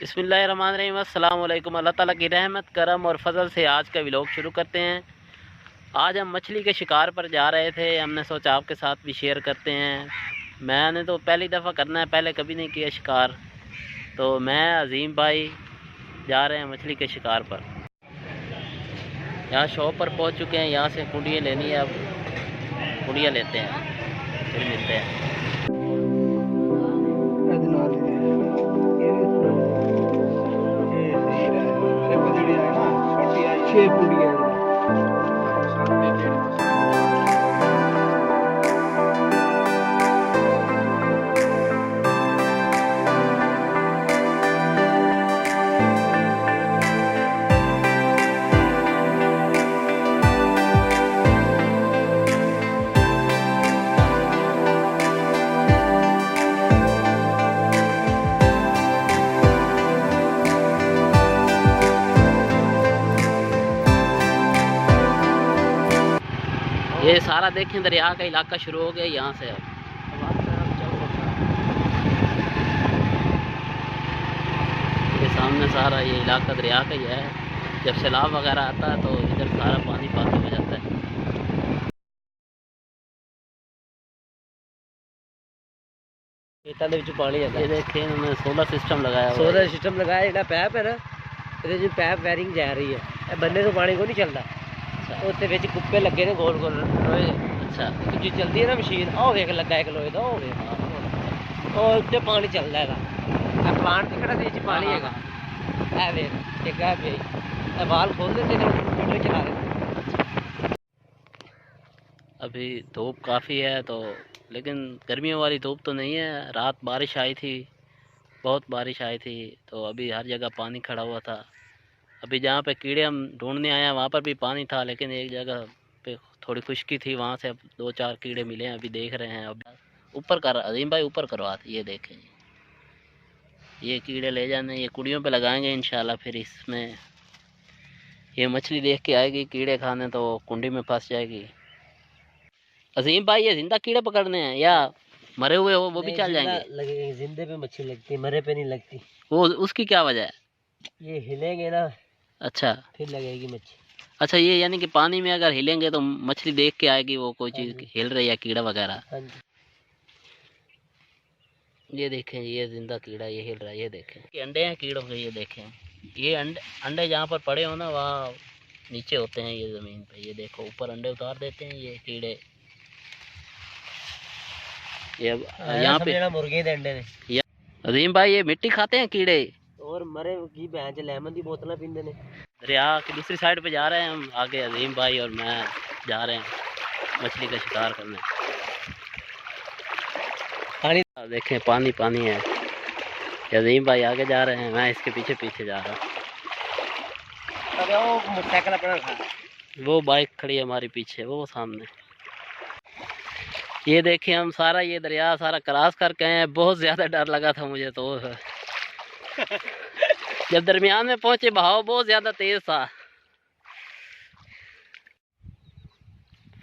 बिस्मिल्लाहिर्रहमानिर्रहीम। अस्सलाम वालेकुम। अल्लाह ताला की रहमत करम और फजल से आज का व्लॉग शुरू करते हैं। आज हम मछली के शिकार पर जा रहे थे, हमने सोचा आपके साथ भी शेयर करते हैं। मैंने तो पहली दफ़ा करना है, पहले कभी नहीं किया शिकार। तो मैं अजीम भाई जा रहे हैं मछली के शिकार पर। यहाँ शॉप पर पहुँच चुके हैं, यहाँ से कुंडियाँ लेनी है। अब कुंडियाँ लेते हैं, फिर मिलते हैं। ये सारा देखें दरिया का इलाका शुरू हो गया यहाँ से। अब ये सामने सारा ये इलाका दरिया का ही है। जब सैलाब वगैरह आता है तो इधर सारा पानी पानी हो जाता है। पानी है। ये देखें उन्होंने सोलर सिस्टम लगाया, सोलर सिस्टम लगाया। जो पैप है ना, ये पैप वायरिंग जा रही है, बन्ने तो पानी को नहीं चलता। उत्ते विच कुप्पे लगे ने गोल गोल लोहे। अच्छा, जी चलती है ना मशीन, ओ वेख लगा एक लोहे दा, ओ वेख और उत्ते पानी चलदा है। प्लांट ते किहड़ा सी पानी हैगा, ए वेख एक है पे ए वाल खोल देते ने, मोटर चला देते। अभी धूप काफ़ी है तो, लेकिन गर्मियों वाली धूप तो नहीं है। रात बारिश आई थी, बहुत बारिश आई थी, तो अभी हर जगह पानी खड़ा हुआ था। अभी जहाँ पे कीड़े हम ढूंढने आए हैं वहाँ पर भी पानी था, लेकिन एक जगह पे थोड़ी खुश्की थी, वहाँ से अब 2-4 कीड़े मिले हैं। अभी देख रहे हैं। अब ऊपर कर अजीम भाई, ऊपर करो हाथ। ये देखें, ये कीड़े ले जाने, ये कुड़ियों पे लगाएंगे इंशाल्लाह। फिर इसमें ये मछली देख के आएगी कीड़े खाने, तो कुंडी में फंस जाएगी। अजीम भाई, ये जिंदा कीड़े पकड़ने हैं या मरे हुए हो वो भी चल जाएंगे? लगेंगे, जिंदे पे मच्छी लगती है, मरे पे नहीं लगती। वो उसकी क्या वजह है? ये हिलेंगे ना, अच्छा, फिर लगेगी मच्छी। अच्छा, ये यानी कि पानी में अगर हिलेंगे तो मछली देख के आएगी वो कोई चीज़ हिल रही है, कीड़ा वगैरह। ये देखें, ये जिंदा कीड़ा ये हिल रहा है। ये देखें कि अंडे हैं कीड़ों के। ये देखें, ये अंडे जहाँ पर पड़े हो ना, वहाँ नीचे होते हैं ये ज़मीन पे। ये देखो, ऊपर अंडे उतार देते हैं ये कीड़े। ये यहाँ पे मुर्गे दे अंडे ने। अजीम भाई, ये मिट्टी खाते हैं कीड़े और मरे की बहन च लेमन दी बोतलें पींदे ने। दरिया की दूसरी साइड पे जा रहे हैं हम। आगे अजीम भाई और मैं जा रहे हैं मछली का शिकार करने। पानी देखें, पानी पानी है। अजीम भाई आगे जा रहे हैं, मैं इसके पीछे पीछे जा रहा हूँ। वो मोटरसाइकिल अपना था, वो बाइक खड़ी है हमारे पीछे, वो सामने। ये देखें, हम सारा ये दरिया सारा क्रॉस करके आए हैं। बहुत ज़्यादा डर लगा था मुझे तो। जब दरमियान में पहुंचे, बहाव बहुत ज़्यादा तेज़ था।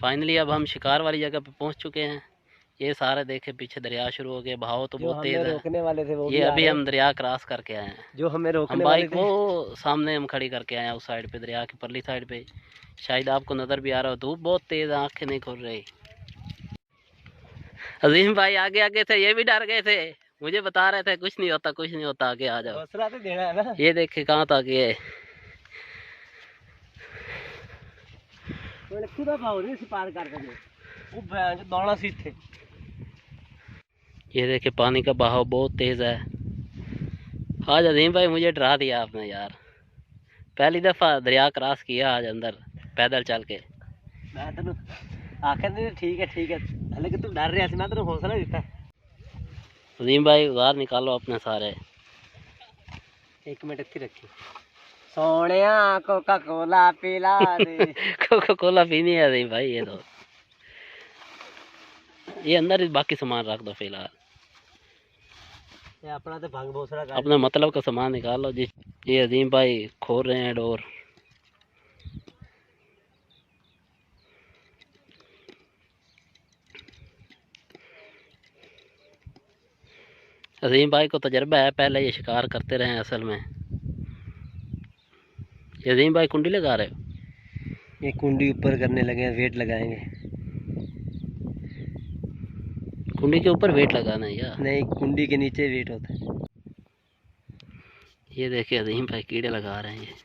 फाइनली अब हम शिकार वाली जगह पे पहुंच चुके हैं। ये सारे देखे पीछे दरिया शुरू हो गया, बहाव तो बहुत तेज़ है। रोकने वाले थे वो ये अभी हम दरिया क्रॉस करके आए हैं। जो हमें रोकने वाले थे, वो सामने हम खड़ी करके आए हैं उस साइड पे, दरिया की परली साइड पे। शायद आपको नज़र भी आ रहा हो, धूप बहुत तेज़, आँखें नहीं खुल रही। अजीम भाई आगे आगे थे, ये भी डर गए थे। मुझे बता रहे थे कुछ नहीं होता, कुछ नहीं होता, आगे आ जाओ। हौसला तो देना है ना। ये देखे कहाँ तक ये ये देखे, पानी का बहाव बहुत तेज है। आज अजीम भाई मुझे डरा दिया आपने यार। पहली दफा दरिया क्रॉस किया आज अंदर पैदल चल के। मैं तेन आखिर ठीक है, लेकिन तू डर रहा, मैं तेन हौसला दिता। अजीम भाई बाहर निकालो अपने सारे। एक मिनट इतनी रखी। सोने कोका कोला पिला दे। कोका कोला पीनी है अजीम भाई। ये तो ये अंदर बाकी सामान रख दो फिलहाल। अपना तो भंग भोसड़ा अपने मतलब का सामान निकालो जी। ये अजीम भाई खोल रहे हैं डोर। अजीम भाई को तजर्बा है, पहले ये शिकार करते रहे हैं असल में। ये अजीम भाई कुंडी लगा रहे हो? ये कुंडी ऊपर करने लगे हैं, वेट लगाएंगे। कुंडी के ऊपर वेट लगाना है यार? नहीं, कुंडी के नीचे वेट होता है। ये देखिए अजीम भाई कीड़े लगा रहे हैं।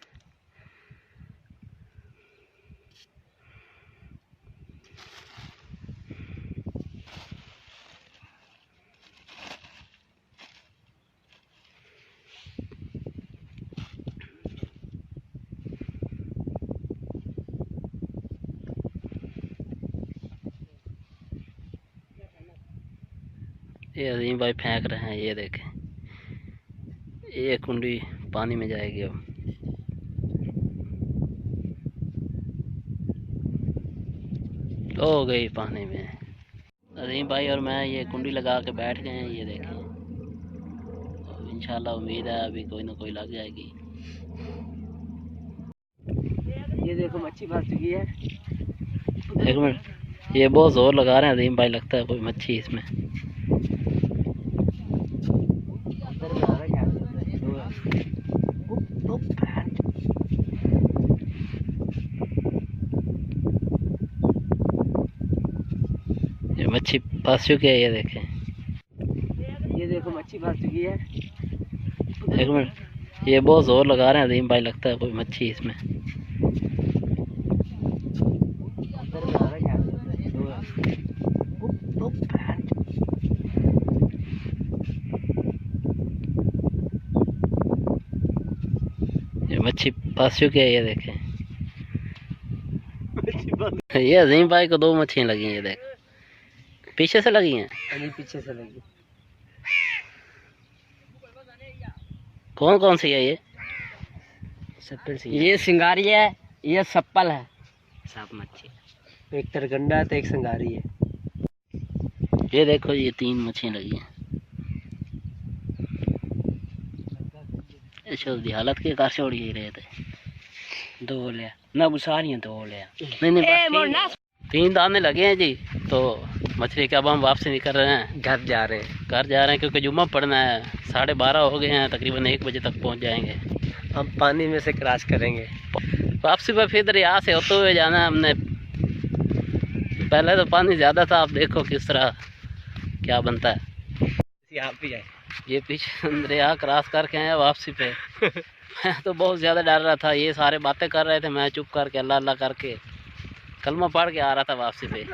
ये अजीम भाई फेंक रहे हैं, ये देखें। ये कुंडी पानी में जाएगी अब। हो गई पानी में। अजीम भाई और मैं ये कुंडी लगा के बैठ गए हैं, ये देखें। इंशाल्लाह उम्मीद है अभी कोई ना कोई लग जाएगी। ये देखो मच्छी फंस चुकी है। एक मिनट, ये बहुत जोर लगा रहे हैं अजीम भाई, लगता है कोई मच्छी इसमें। ये मच्छी फंस चुकी है, ये देखें। ये देखो मच्छी फंस चुकी है। एक मिनट, ये बहुत जोर लगा रहे हैं अजीम भाई, लगता है कोई मच्छी इसमें। ये मच्छी फंस चुकी है, ये देखें। ये अजीम भाई को 2 मच्छियाँ लगी हैं, ये देख। पीछे से लगी हैं? नहीं, पीछे से लगी। कौन कौन सी है ये? ये सिंगारी है, ये सप्पल है। सांप मच्छी, एक तरगंडा है तो एक सिंगारी है। ये देखो, ये 3 मच्छियाँ लगी हैं। अच्छा, उसकी हालत के कार छोड़ ही रहे थे। 2 लिया ना, बुसारियाँ 2 लिया। नहीं, 3 दाने लगे हैं जी। तो मछली के अब हम वापसी निकल रहे हैं, घर जा रहे हैं क्योंकि जुम्मा पढ़ना है। 12:30 हो गए हैं, तकरीबन 1 बजे तक पहुंच जाएंगे। हम पानी में से क्रॉस करेंगे। वापसी पर फिर दरिया से होते हुए जाना है हमने। पहले तो पानी ज़्यादा था, अब देखो किस तरह क्या बनता है। यहाँ भी है, ये पीछे दरिया क्रॉस करके आए वापसी पे। मैं तो बहुत ज़्यादा डर रहा था, ये सारे बातें कर रहे थे, मैं चुप करके अल्लाह अल्लाह करके कलमा पढ़ के आ रहा था वापसी पे।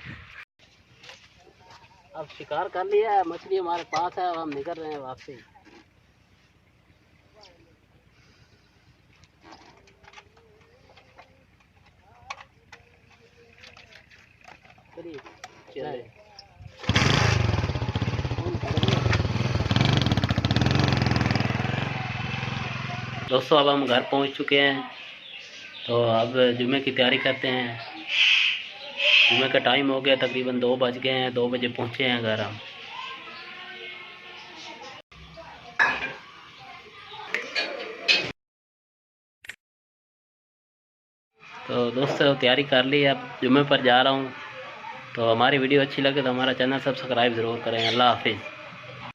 अब शिकार कर लिया है, मछली हमारे पास है, अब हम निकल रहे हैं वापसी। चलिए। दोस्तों, अब हम घर पहुंच चुके हैं, तो अब जुमे की तैयारी करते हैं। जुमे का टाइम हो गया, तकरीबन 2 बज गए हैं। 2 बजे पहुंचे हैं घर हम। तो दोस्तों, तैयारी कर ली, अब जुमे पर जा रहा हूं। तो हमारी वीडियो अच्छी लगे तो हमारा चैनल सब्सक्राइब ज़रूर करें। अल्लाह हाफिज़।